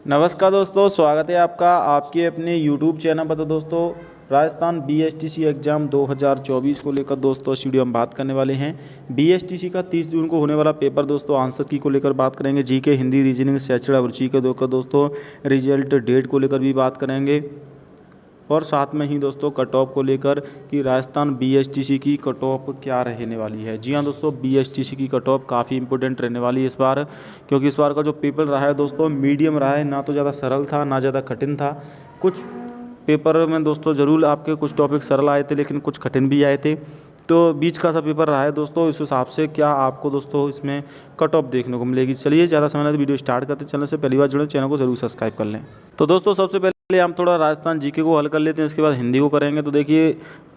नमस्कार दोस्तों, स्वागत है आपका आपके अपने YouTube चैनल पर। तो दोस्तों, राजस्थान BSTC एग्ज़ाम 2024 को लेकर दोस्तों इस वीडियो में बात करने वाले हैं। BSTC का 30 जून को होने वाला पेपर दोस्तों आंसर की को लेकर बात करेंगे। जीके, हिंदी, रीजनिंग, शैक्षणिक अभिरुचि के दोस्तों रिजल्ट डेट को लेकर भी बात करेंगे। और साथ में ही दोस्तों कट ऑफ को लेकर कि राजस्थान BSTC की कट ऑफ क्या रहने वाली है। जी हाँ दोस्तों, BSTC की कट ऑफ काफ़ी इंपॉर्टेंट रहने वाली है इस बार, क्योंकि इस बार का जो पेपर रहा है दोस्तों मीडियम रहा है, ना तो ज़्यादा सरल था ना ज़्यादा कठिन था। कुछ पेपर में दोस्तों ज़रूर आपके कुछ टॉपिक सरल आए थे, लेकिन कुछ कठिन भी आए थे। तो बीच का सा पेपर रहा है दोस्तों। इस हिसाब से क्या आपको दोस्तों इसमें कट ऑफ देखने को मिलेगी। चलिए ज़्यादा समय नहीं, वीडियो स्टार्ट करते। चैनल से पहली बार जुड़े, चैनल को जरूर सब्सक्राइब कर लें। तो दोस्तों सबसे पहले हम थोड़ा राजस्थान जीके को हल कर लेते हैं, इसके बाद हिंदी को करेंगे। तो देखिए,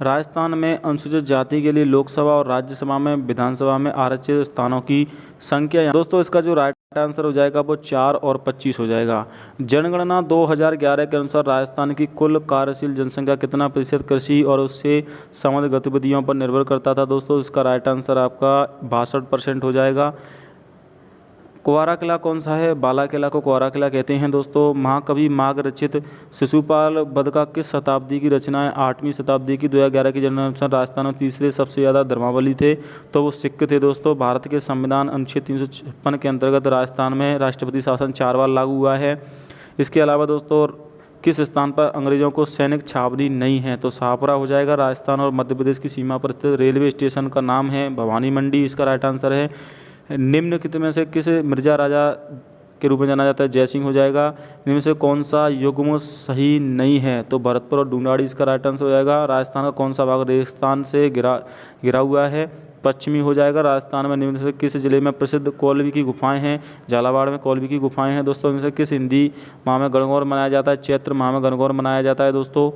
राजस्थान में अनुसूचित जाति के लिए लोकसभा और राज्यसभा में विधानसभा में आरक्षित स्थानों की संख्या दोस्तों इसका जो राइट आंसर हो जाएगा वो 4 और 25 हो जाएगा। जनगणना 2011 के अनुसार राजस्थान की कुल कार्यशील जनसंख्या कितना प्रतिशत कृषि और उससे संबंधित गतिविधियों पर निर्भर करता था दोस्तों। इसका राइट आंसर आपका 62% हो जाएगा। कुंवारा किला कौन सा है? बाला किला को कुंवारा किला कहते हैं दोस्तों। महाकवि माघ रचित शिशुपाल वध का किस शताब्दी की रचना है? 8वीं शताब्दी की। 2011 की जनगणना राजस्थान में तीसरे सबसे ज़्यादा धर्मावलंबी थे तो वो सिख थे दोस्तों। भारत के संविधान अनुच्छेद 356 के अंतर्गत राजस्थान में राष्ट्रपति शासन 4 बार लागू हुआ है। इसके अलावा दोस्तों किस स्थान पर अंग्रेजों को सैनिक छावनी नहीं है? तो शाहपुरा हो जाएगा। राजस्थान और मध्य प्रदेश की सीमा पर स्थित रेलवे स्टेशन का नाम है भवानी मंडी। इसका राइट आंसर है। निम्नलिखित में से किस मिर्जा राजा के रूप में जाना जाता है? जयसिंह हो जाएगा। इनमें से कौन सा युग्म सही नहीं है? तो भरतपुर और ढूंढाड़ी इसका राइट आंसर हो जाएगा। राजस्थान का कौन सा भाग रेगिस्तान से घिरा हुआ है? पश्चिमी हो जाएगा। राजस्थान में निम्न से किस जिले में प्रसिद्ध कौलवी की गुफाएं हैं? झालावाड़ में कौलवी की गुफाएं हैं दोस्तों। इनमें से किस हिंदी माह में गणगौर मनाया जाता है? चैत्र माह में गणगौर मनाया जाता है दोस्तों।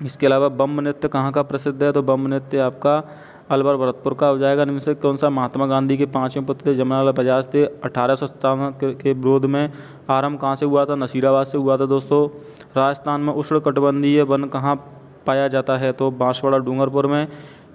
इसके अलावा बम्ब नृत्य कहाँ का प्रसिद्ध है? तो बम्ब नृत्य आपका अलवर भरतपुर का हो जाएगा। इनमें से कौन सा महात्मा गांधी के 5वें पुत्र थे? जमनालाल बजाज थे। 1857 के विरोध में आरंभ कहाँ से हुआ था? नसीराबाद से हुआ था दोस्तों। राजस्थान में उष्णकटिबंधीय वन कहाँ पाया जाता है? तो बांसवाड़ा डूंगरपुर में।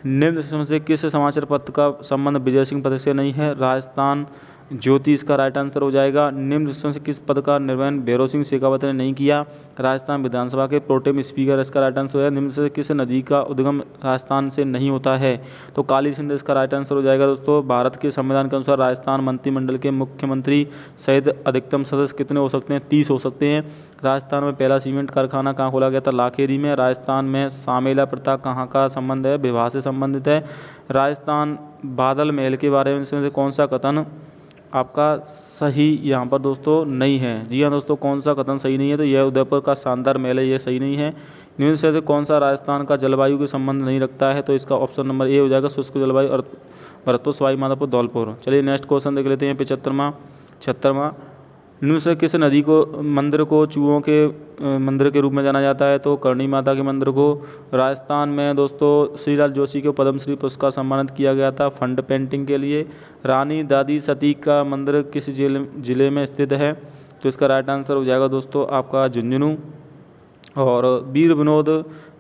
निम्न से किस समाचार पत्र का संबंध विजय सिंह पद से नहीं है? राजस्थान ज्योति इसका राइट आंसर हो जाएगा। निम्न से किस पद का निर्वहन भैरव सिंह शेखावत ने नहीं किया? राजस्थान विधानसभा के प्रोटेम स्पीकर इसका राइट आंसर है। निम्न से किस नदी का उद्गम राजस्थान से नहीं होता है? तो काली सिंध इसका राइट आंसर हो जाएगा दोस्तों। भारत के संविधान के अनुसार राजस्थान मंत्रिमंडल के मुख्यमंत्री सहित अधिकतम सदस्य कितने हो सकते हैं? 30 हो सकते हैं। राजस्थान में पहला सीमेंट कारखाना कहाँ खोला गया था? लाखेरी में। राजस्थान में सामेला प्रथा कहाँ का संबंध है? विवाह से संबंधित है। राजस्थान बादल महल के बारे में से कौन सा कथन आपका सही यहाँ पर दोस्तों नहीं है? जी हाँ दोस्तों, कौन सा कथन सही नहीं है? तो यह उदयपुर का शानदार महल है, यह सही नहीं है। निम्न से कौन सा राजस्थान का जलवायु के संबंध नहीं रखता है? तो इसका ऑप्शन नंबर ए हो जाएगा, शुष्क जलवायु। और भरतपुर, सवाई माधोपुर, धौलपुर। चलिए नेक्स्ट क्वेश्चन देख लेते हैं। 76वां निम्न से किस नदी को मंदिर को चूहों के मंदिर के रूप में जाना जाता है? तो करणी माता के मंदिर को। राजस्थान में दोस्तों श्रीलाल जोशी को पद्मश्री पुरस्कार सम्मानित किया गया था फंड पेंटिंग के लिए। रानी दादी सती का मंदिर किस जिले में स्थित है? तो इसका राइट आंसर हो जाएगा दोस्तों आपका झुंझुनू। और वीर विनोद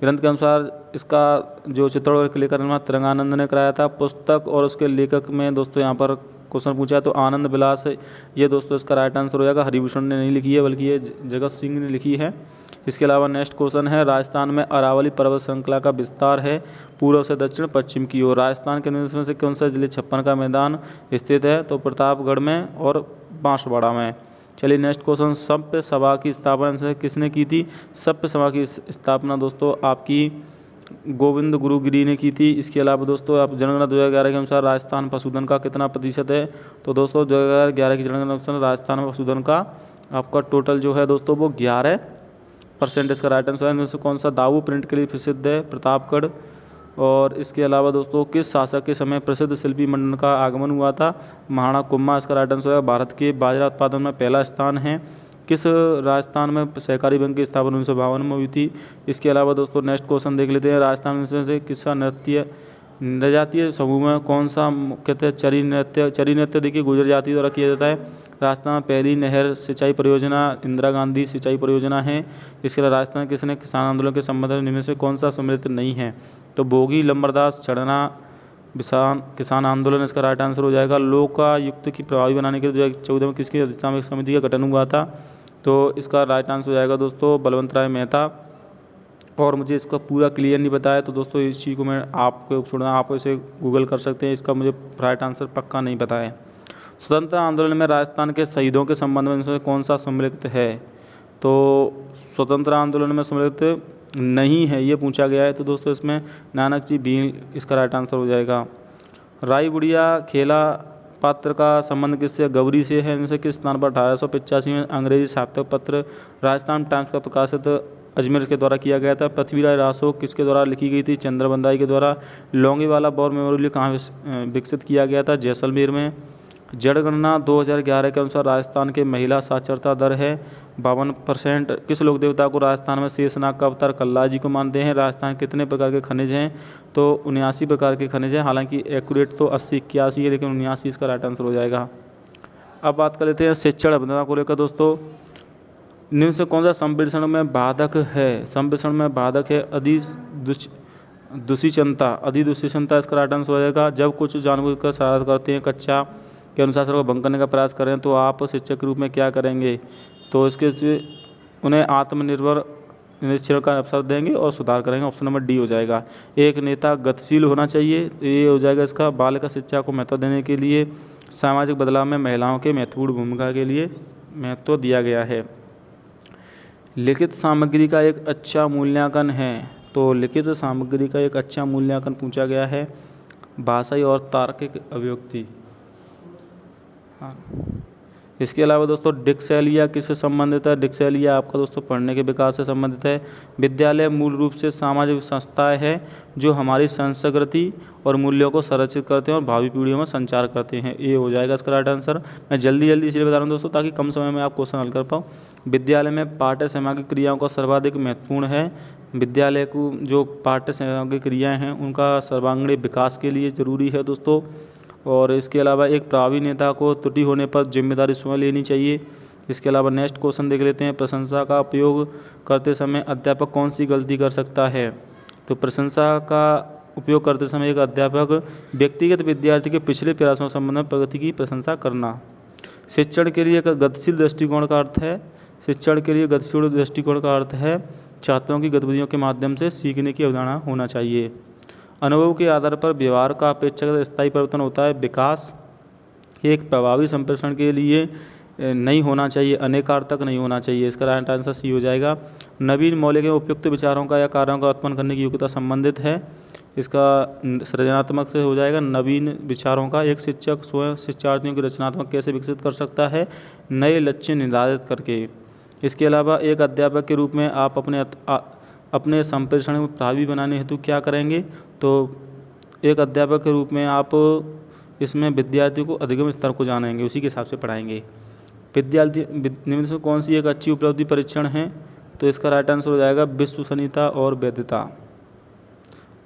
ग्रंथ के अनुसार इसका जो चित्तौड़गढ़ किले का निर्माण तिरंगानंद ने कराया था। पुस्तक और उसके लेखक में दोस्तों यहाँ पर क्वेश्चन पूछा है तो आनंद विलास ये दोस्तों इसका राइट आंसर हो जाएगा। हरिभूषण ने नहीं लिखी है, बल्कि ये जगत सिंह ने लिखी है। इसके अलावा नेक्स्ट क्वेश्चन है, राजस्थान में अरावली पर्वत श्रृंखला का विस्तार है पूर्व से दक्षिण पश्चिम की ओर। राजस्थान के निम्न में से कौन सा जिले 56 का मैदान स्थित है? तो प्रतापगढ़ में और बांसवाड़ा में। चलिए नेक्स्ट क्वेश्चन, सभ्य सभा की स्थापना से किसने की थी? सभ्य सभा की स्थापना दोस्तों आपकी गोविंद गुरुगिरी ने की थी। इसके अलावा दोस्तों आप जनगणना 2011 के अनुसार राजस्थान पशुधन का कितना प्रतिशत है? तो दोस्तों 2011 की जनगणना के अनुसार राजस्थान में पशुधन का आपका टोटल जो है दोस्तों वो 11% इसका राइट आंसर है। इनमें से कौन सा दाऊ प्रिंट के लिए प्रसिद्ध है? प्रतापगढ़। और इसके अलावा दोस्तों किस शासक के समय प्रसिद्ध शिल्पी मंडन का आगमन हुआ था? महाराणा कुम्भा इसका राइट आंसर है। भारत के बाजरा उत्पादन में पहला स्थान है। किस राजस्थान में सहकारी बैंक की स्थापना 1952 में हुई थी? इसके अलावा दोस्तों नेक्स्ट क्वेश्चन देख लेते हैं, राजस्थान में से किसका नृजातीय समूह में कौन सा कहते हैं चरी नृत्य देखिए गुजर जाति द्वारा किया जाता है। राजस्थान में पहली नहर सिंचाई परियोजना इंदिरा गांधी सिंचाई परियोजना है। इसके अलावा राजस्थान किसने किसान आंदोलन के संबंध में निम्न से कौन सा सम्मिलित नहीं है? तो भोगी लंबरदास छड़ना किसान आंदोलन इसका राइट आंसर हो जाएगा। लोकायुक्त की प्रभावी बनाने के लिए 2014 में किसकी अध्यक्षता में एक समिति का गठन हुआ था? तो इसका राइट आंसर हो जाएगा दोस्तों बलवंत राय मेहता। और मुझे इसका पूरा क्लियर नहीं बताया तो दोस्तों इस चीज़ को मैं आपको छोड़ना, आप इसे गूगल कर सकते हैं, इसका मुझे राइट आंसर पक्का नहीं पता है। स्वतंत्रता आंदोलन में राजस्थान के शहीदों के संबंध में इनमें कौन सा सम्मिलित है? तो स्वतंत्रता आंदोलन में सम्मिलित नहीं है ये पूछा गया है, तो दोस्तों इसमें नानक जी भील इसका राइट आंसर हो जाएगा। राई बुढ़िया खेला पात्र का संबंध किससे? गौरी से है। इनसे किस स्थान पर 1885 में अंग्रेजी साप्ताहिक पत्र राजस्थान टाइम्स का प्रकाशित अजमेर के द्वारा किया गया था? पृथ्वीराज रासो किसके द्वारा लिखी गई थी? चंद्रबंदाई के द्वारा। लौंगीवाला वॉर मेमोरियल कहाँ विकसित किया गया था? जैसलमेर में। जनगणना 2011 के अनुसार राजस्थान के महिला साक्षरता दर है 52%। किस लोक देवता को राजस्थान में शेषनाग का अवतार कल्ला जी को मानते हैं? राजस्थान कितने प्रकार के खनिज हैं? तो 79 प्रकार के खनिज हैं। हालांकि एक्यूरेट तो 80-81 है, लेकिन 79 इसका राइट आंसर हो जाएगा। अब बात कर लेते हैं शिक्षण अभियंता को लेकर दोस्तों। निम्न से कौन सा संप्रेषण में बाधक है? संप्रेषण में बाधक है अधिदूषितता इसका राइट आंसर हो जाएगा। जब कुछ जानबूझकर शरारत करते हैं, कक्षा के अनुशासन को भंग करने का प्रयास करें, तो आप शिक्षक के रूप में क्या करेंगे? तो इसके उन्हें आत्मनिर्भर निरीक्षण का अवसर देंगे और सुधार करेंगे। ऑप्शन नंबर डी हो जाएगा। एक नेता गतिशील होना चाहिए, ये हो जाएगा इसका। बालिका शिक्षा को महत्व देने के लिए सामाजिक बदलाव में महिलाओं के महत्वपूर्ण भूमिका के लिए महत्व दिया गया है। लिखित सामग्री का एक अच्छा मूल्यांकन है, तो लिखित सामग्री का एक अच्छा मूल्यांकन पूछा गया है भाषाई और तार्किक अभिव्यक्ति। हाँ, इसके अलावा दोस्तों डिक्सैलिया किससे संबंधित है? डिक्सैलिया आपका दोस्तों पढ़ने के विकास से संबंधित है। विद्यालय मूल रूप से सामाजिक संस्थाएं हैं जो हमारी संस्कृति और मूल्यों को संरक्षित करते हैं और भावी पीढ़ियों में संचार करते हैं। ये हो जाएगा इसका राइट आंसर। मैं जल्दी इसलिए बता रहा हूँ दोस्तों ताकि कम समय में आप क्वेश्चन हल कर पाओ। विद्यालय में पाठ्य सामग्री क्रियाओं का सर्वाधिक महत्वपूर्ण है। विद्यालय को जो पाठ्य सामग्री क्रियाएँ हैं उनका सर्वांगीण विकास के लिए ज़रूरी है दोस्तों। और इसके अलावा एक प्रभावी नेता को त्रुटि होने पर जिम्मेदारी स्वयं लेनी चाहिए। इसके अलावा नेक्स्ट क्वेश्चन देख लेते हैं। प्रशंसा का उपयोग करते समय अध्यापक कौन सी गलती कर सकता है? तो प्रशंसा का उपयोग करते समय एक अध्यापक व्यक्तिगत विद्यार्थी के पिछले प्रयासों संबंध प्रगति की प्रशंसा करना। शिक्षण के लिए एक गतिशील दृष्टिकोण का अर्थ है शिक्षण के लिए गतिशील दृष्टिकोण का अर्थ है छात्रों की गतिविधियों के माध्यम से सीखने की अवधारणा होना चाहिए। अनुभव के आधार पर व्यवहार का अपेक्षाकृत स्थायी परिवर्तन होता है। विकास एक प्रभावी संप्रेषण के लिए नहीं होना चाहिए, अनेकार्थक नहीं होना चाहिए। इसका राइट आंसर सी हो जाएगा। नवीन मौलिक एवं उपयुक्त विचारों का या कार्यों का उत्पन्न करने की योग्यता संबंधित है। इसका सृजनात्मक से हो जाएगा। नवीन विचारों का एक शिक्षक स्वयं शिक्षार्थियों की रचनात्मक कैसे विकसित कर सकता है? नए लक्ष्य निर्धारित करके। इसके अलावा एक अध्यापक के रूप में आप अपने संप्रेषण को प्रभावी बनाने हेतु क्या करेंगे? तो एक अध्यापक के रूप में आप इसमें विद्यार्थियों को अधिगम स्तर को जानेंगे, उसी के हिसाब से पढ़ाएंगे। निम्न से कौन सी एक अच्छी उपलब्धि परीक्षण है? तो इसका राइट आंसर हो जाएगा विश्वसनीयता और वैधता।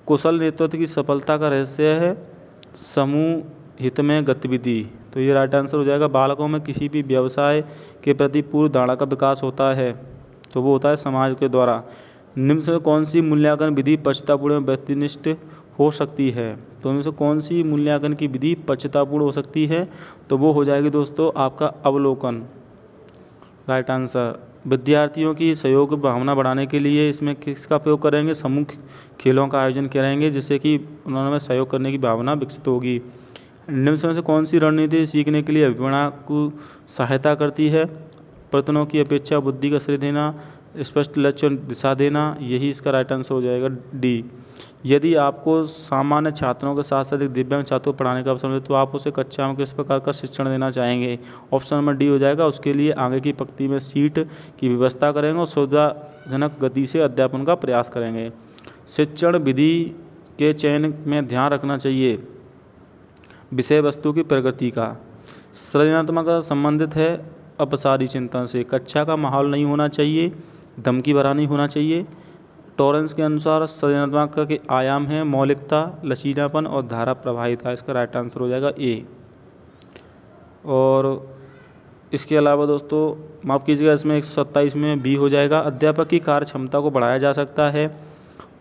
कुशल नेतृत्व की सफलता का रहस्य है समूह हित में गतिविधि। तो ये राइट आंसर हो जाएगा। बालकों में किसी भी व्यवसाय के प्रति पूर्व धारणा का विकास होता है, तो वो होता है समाज के द्वारा। निम्न से कौन सी मूल्यांकन विधि पश्चातापूर्ण व्यक्तिनिष्ठ हो सकती है? तो इनमें से कौन सी मूल्यांकन की विधि पश्चातापूर्ण हो सकती है? तो वो हो जाएगी दोस्तों आपका अवलोकन। Right answer. विद्यार्थियों की सहयोग भावना बढ़ाने के लिए इसमें किसका प्रयोग करेंगे? समूह खेलों का आयोजन करेंगे, जिससे कि उन्होंने सहयोग करने की भावना विकसित होगी। निम्न से कौन सी रणनीति सीखने के लिए अभिप्रेरणा को सहायता करती है? प्रश्नों की अपेक्षा बुद्धि का श्रेय देना, स्पष्ट लक्ष्य और दिशा देना, यही इसका राइट आंसर हो जाएगा डी। यदि आपको सामान्य छात्रों के साथ साथ एक दिव्यांग छात्रों को पढ़ाने का अवसर मिले तो आप उसे कक्षा में किस प्रकार का शिक्षण देना चाहेंगे? ऑप्शन नंबर डी हो जाएगा। उसके लिए आगे की पंक्ति में सीट की व्यवस्था करेंगे और सुविधाजनक गति से अध्यापन का प्रयास करेंगे। शिक्षण विधि के चयन में ध्यान रखना चाहिए विषय वस्तु की प्रगति का। सृजनात्मक संबंधित है अपसारी चिंतन से। कक्षा का माहौल नहीं होना चाहिए, धमकी भरा नहीं होना चाहिए। टॉरेंस के अनुसार सृजनात्मक के आयाम हैं मौलिकता, लचीलापन और धारा प्रवाहिता। इसका राइट आंसर हो जाएगा ए। और इसके अलावा दोस्तों माफ़ कीजिएगा, इसमें 127 में बी हो जाएगा। अध्यापक की कार्य क्षमता को बढ़ाया जा सकता है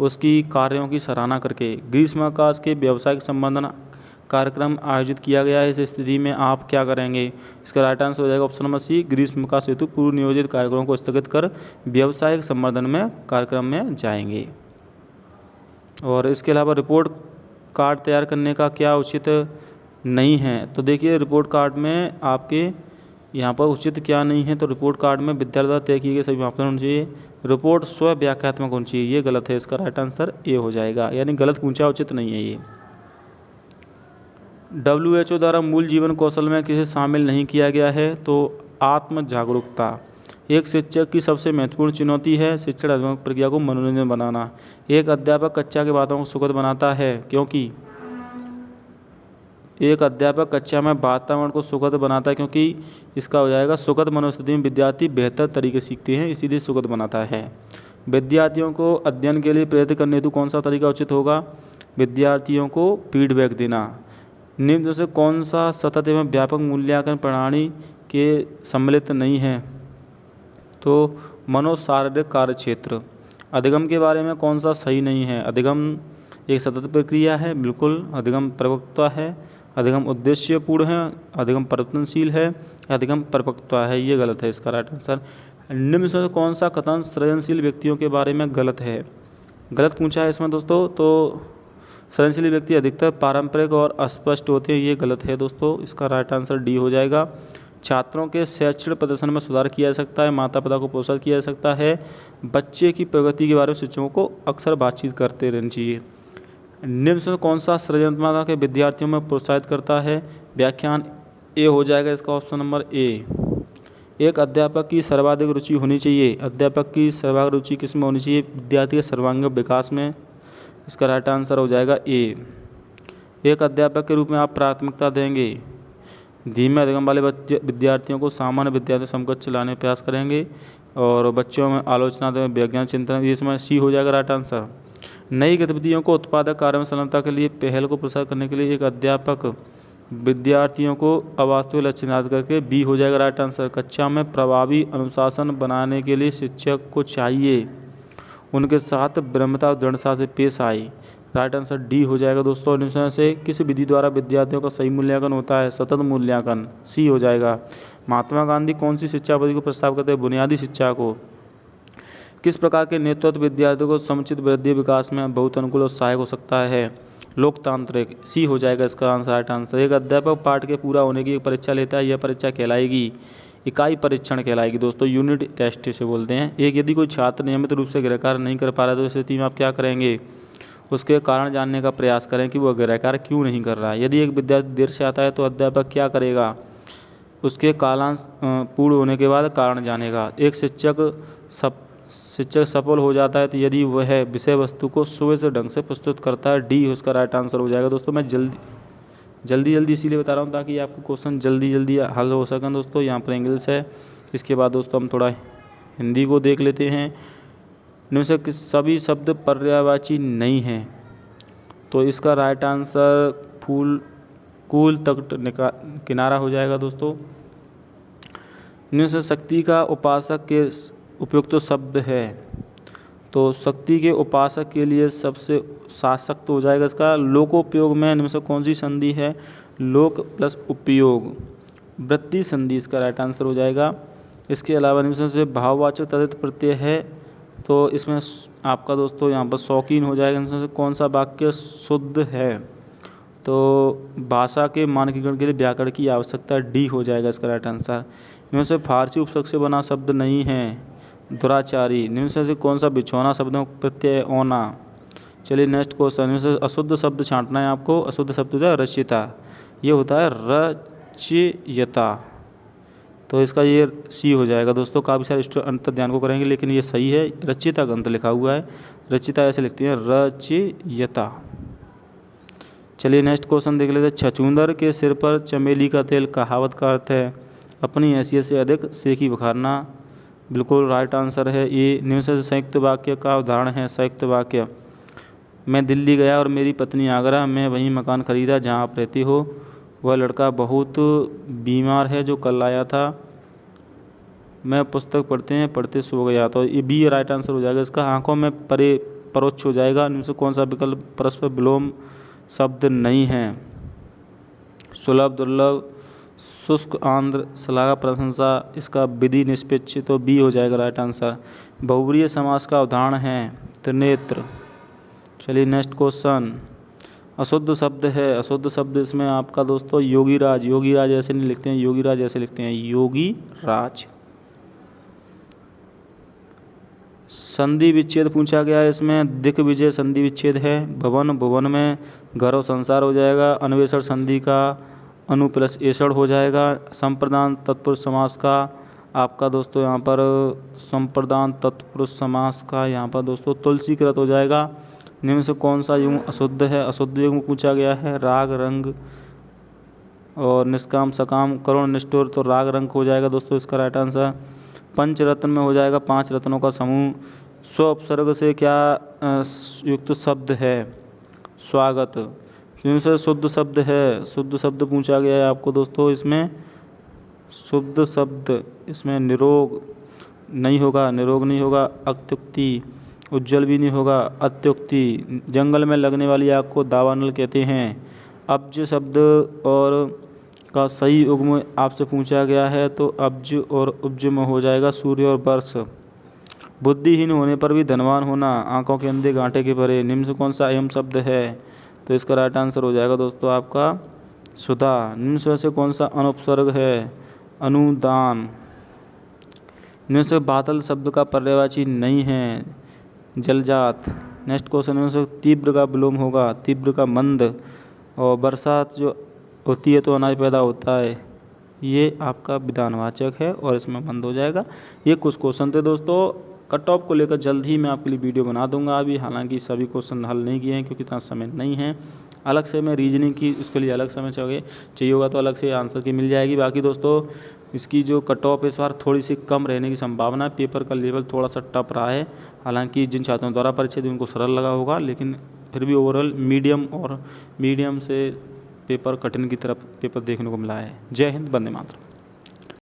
उसकी कार्यों की सराहना करके। ग्रीष्मावकाश के व्यावसायिक संबंधन कार्यक्रम आयोजित किया गया है। इस स्थिति में आप क्या करेंगे? इसका राइट आंसर हो जाएगा ऑप्शन नंबर सी, ग्रीष्म विकास हेतु पूर्व नियोजित कार्यक्रमों को स्थगित कर व्यावसायिक संवर्धन में कार्यक्रम में जाएंगे। और इसके अलावा रिपोर्ट कार्ड तैयार करने का क्या उचित नहीं है? तो देखिए रिपोर्ट कार्ड में आपके यहाँ पर उचित क्या नहीं है, तो रिपोर्ट कार्ड में विद्यार्थी द्वारा तय किए गए सभी मापदंड होने चाहिए। रिपोर्ट स्व व्याख्यात्मक होनी चाहिए, ये गलत है। इसका राइट आंसर ए हो जाएगा, यानी गलत पूछा, उचित नहीं है ये। WHO द्वारा मूल जीवन कौशल में किसे शामिल नहीं किया गया है? तो आत्म जागरूकता। एक शिक्षक की सबसे महत्वपूर्ण चुनौती है शिक्षण अध्यापन प्रक्रिया को मनोरंजन बनाना। एक अध्यापक कक्षा के वातावरण को सुखद बनाता है, क्योंकि एक अध्यापक कक्षा में वातावरण को सुखद बनाता है, क्योंकि इसका हो जाएगा सुखद मनोस्थिति में विद्यार्थी बेहतर तरीके से सीखते हैं, इसीलिए सुखद बनाता है। विद्यार्थियों को अध्ययन के लिए प्रेरित करने हेतु कौन सा तरीका उचित होगा? विद्यार्थियों को फीडबैक देना। निम्न में से कौन सा सतत एवं व्यापक मूल्यांकन प्रणाली के सम्मिलित नहीं है? तो मनोशारीरिक कार्य क्षेत्र। अधिगम के बारे में कौन सा सही नहीं है? अधिगम एक सतत प्रक्रिया है, बिल्कुल। अधिगम परिपक्वता है, अधिगम उद्देश्यपूर्ण है, अधिगम परिवर्तनशील है, अधिगम परिपक्वता है, ये गलत है। इसका राइट आंसर निम्न में से कौन सा कथन सृजनशील व्यक्तियों के बारे में गलत है? गलत पूछा है इसमें दोस्तों। तो सृजनशील व्यक्ति अधिकतर पारंपरिक और अस्पष्ट होते हैं, ये गलत है दोस्तों। इसका राइट आंसर डी हो जाएगा। छात्रों के शैक्षणिक प्रदर्शन में सुधार किया जा सकता है, माता पिता को प्रोत्साहित किया जा सकता है, बच्चे की प्रगति के बारे में शिक्षकों को अक्सर बातचीत करते रहना चाहिए। निम्न से कौन सा सृजनात्मकता के विद्यार्थियों में प्रोत्साहित करता है? व्याख्यान ए हो जाएगा इसका ऑप्शन नंबर ए। एक अध्यापक की सर्वाधिक रुचि होनी चाहिए। अध्यापक की सर्वाधिक रुचि किस में होनी चाहिए? विद्यार्थी के सर्वांगीण विकास में। इसका राइट आंसर हो जाएगा ए। एक अध्यापक के रूप में आप प्राथमिकता देंगे धीमे अधिगम वाले विद्यार्थियों को सामान्य विद्यार्थियों समकक्ष लाने का प्रयास करेंगे, और बच्चों में आलोचनात्मक वैज्ञानिक चिंतन, इसमें सी हो जाएगा राइट आंसर। नई गतिविधियों को उत्पादक कार्य में संलग्नता के लिए पहल को प्रोत्साहित करने के लिए एक अध्यापक विद्यार्थियों को अवास्तविक लक्ष्य निर्धारित करके बी हो जाएगा राइट आंसर। कक्षा में प्रभावी अनुशासन बनाने के लिए शिक्षक को चाहिए उनके साथ विनम्रता और दृढ़ता से पेश आए। राइट आंसर डी हो जाएगा दोस्तों। निम्न से किस विधि द्वारा विद्यार्थियों का सही मूल्यांकन होता है? सतत मूल्यांकन, सी हो जाएगा। महात्मा गांधी कौन सी शिक्षा पद्धति को प्रस्ताव करते हैं? बुनियादी शिक्षा को। किस प्रकार के नेतृत्व विद्यार्थियों को समुचित वृद्धि विकास में बहुत अनुकूल और सहायक हो सकता है? लोकतांत्रिक, सी हो जाएगा इसका आंसर राइट आंसर। एक अध्यापक पाठ के पूरा होने की एक परीक्षा लेता है, यह परीक्षा कहलाएगी इकाई परीक्षण कहलाएगी दोस्तों, यूनिट टेस्ट से बोलते हैं। एक यदि कोई छात्र नियमित रूप से गृह कार्य नहीं कर पा रहा है तो इस स्थिति में आप क्या करेंगे? उसके कारण जानने का प्रयास करें कि वह गृह कार्य क्यों नहीं कर रहा है। यदि एक विद्यार्थी देर से आता है तो अध्यापक क्या करेगा? उसके कालांश पूर्ण होने के बाद कारण जानेगा। एक शिक्षक सफल हो जाता है तो यदि वह विषय वस्तु को सुव्यवस्थित ढंग से प्रस्तुत करता है, डी उसका राइट आंसर हो जाएगा दोस्तों। मैं जल्दी इसीलिए बता रहा हूँ ताकि आपके क्वेश्चन जल्दी हल हो सकें दोस्तों। यहाँ पर इंग्लिश है, इसके बाद दोस्तों हम थोड़ा हिंदी को देख लेते हैं। इनमें से सभी शब्द पर्यायवाची नहीं हैं, तो इसका राइट आंसर कूल तक किनारा हो जाएगा दोस्तों। इनमें से शक्ति का उपासक के उपयुक्त तो शब्द है, तो शक्ति के उपासक के लिए सबसे सशक्त हो जाएगा इसका लोकोपयोग में। इनमें से कौन सी संधि है? लोक प्लस उपयोग, वृत्ति संधि इसका राइट आंसर हो जाएगा। इसके अलावा इनमें से भाववाचक तदित प्रत्यय है, तो इसमें आपका दोस्तों यहाँ पर शौकीन हो जाएगा। इनमें से कौन सा वाक्य शुद्ध है? तो भाषा के मानकीकरण के लिए व्याकरण की आवश्यकता, डी हो जाएगा इसका राइट आंसर। इनमें से फारसी उपसर्ग से बना शब्द नहीं है, दुराचारी। निम्न से कौन सा बिछौना शब्दों प्रत्यय ओना। चलिए नेक्स्ट क्वेश्चन। इनमें से अशुद्ध शब्द छांटना है आपको। अशुद्ध शब्द होता है रचिता, ये होता है रचयिता, तो इसका ये सी हो जाएगा दोस्तों। काफ़ी सारे स्टूडेंट अंत ध्यान को करेंगे, लेकिन ये सही है। रचिता ग्रंथ लिखा हुआ है, रचिता ऐसे लिखती है, रचयिता। चलिए नेक्स्ट क्वेश्चन देख लेते हैं। छछूंदर के सिर पर चमेली का तेल, कहावत का अर्थ है अपनी हैसियत से अधिक सेकी बखारना। बिल्कुल राइट आंसर है ये। निम्न से संयुक्त वाक्य का उदाहरण है। संयुक्त वाक्य, मैं दिल्ली गया और मेरी पत्नी आगरा, मैं वहीं मकान खरीदा जहां आप रहती हो। वह लड़का बहुत बीमार है जो कल आया था। मैं पुस्तक पढ़ते सो गया, तो ये भी राइट आंसर हो जाएगा इसका। आंखों में परोक्ष हो जाएगा। निम्न से कौन सा विकल्प परस्पर विलोम शब्द नहीं है? सुलभ दुर्लभ, शुष्क आंध्र, श्लाघा प्रशंसा, इसका विधि निष्पक्ष, तो बी हो जाएगा राइट आंसर। बहुब्रीहि समास का उदाहरण है त्रिनेत्र। चलिए नेक्स्ट क्वेश्चन, अशुद्ध शब्द है, अशुद्ध शब्द इसमें आपका दोस्तों योगीराज, योगीराज ऐसे नहीं लिखते हैं, योगीराज ऐसे लिखते हैं, योगीराज। संधि विच्छेद पूछा गया है इसमें, दिग्विजय संधि विच्छेद है, भवन, भुवन में घर और संसार हो जाएगा, अन्वेषण संधि का अनु प्लस एषण हो जाएगा, संप्रदान तत्पुरुष समास का आपका दोस्तों यहाँ पर संप्रदान तत्पुरुष समास का यहाँ पर दोस्तों तुलसीकृत हो जाएगा। निम्न से कौन सा युग्म अशुद्ध है, अशुद्ध युग्म पूछा गया है, राग रंग और निष्काम सकाम करुण निष्ठुर, तो राग रंग हो जाएगा दोस्तों इसका राइट आंसर। पंचरत्न में हो जाएगा 5 रत्नों का समूह। स्व उपसर्ग से क्या युक्त शब्द है, स्वागत। क्यों से शुद्ध शब्द है, शुद्ध शब्द पूछा गया है आपको दोस्तों इसमें, शुद्ध शब्द इसमें निरोग नहीं होगा, निरोग नहीं होगा, अत्युक्ति, उज्जवल भी नहीं होगा, अत्युक्ति। जंगल में लगने वाली आग को दावानल कहते हैं। अब्ज शब्द और का सही युग्म आपसे पूछा गया है, तो अब्ज और उब्ज में हो जाएगा सूर्य और वर्ष। बुद्धिहीन होने पर भी धनवान होना, आंखों के अंधे गांठे के भरे, निम्न से कौन सा एम शब्द है, तो इसका राइट आंसर हो जाएगा दोस्तों आपका सुधा। निम्न से कौन सा अनुपसर्ग है, अनुदान। निम्न से बादल शब्द का पर्यायवाची नहीं है, जलजात। नेक्स्ट क्वेश्चन में से तीव्र का विलोम होगा, तीव्र का मंद, और बरसात जो होती है तो अनाज पैदा होता है, ये आपका विधानवाचक है और इसमें मंद हो जाएगा। ये कुछ क्वेश्चन थे दोस्तों, कट ऑफ को लेकर जल्द ही मैं आपके लिए वीडियो बना दूंगा। अभी हालांकि सभी क्वेश्चन हल नहीं किए हैं क्योंकि इतना समय नहीं है, अलग से मैं रीजनिंग की उसके लिए अलग समय चाहिए होगा तो अलग से आंसर की मिल जाएगी। बाकी दोस्तों इसकी जो कट ऑफ इस बार थोड़ी सी कम रहने की संभावना है, पेपर का लेवल थोड़ा सा टफ रहा है। हालांकि जिन छात्रों द्वारा परीक्षा दी उनको सरल लगा होगा, लेकिन फिर भी ओवरऑल मीडियम से पेपर कठिन की तरफ पेपर देखने को मिला है। जय हिंद, वंदे मातरम।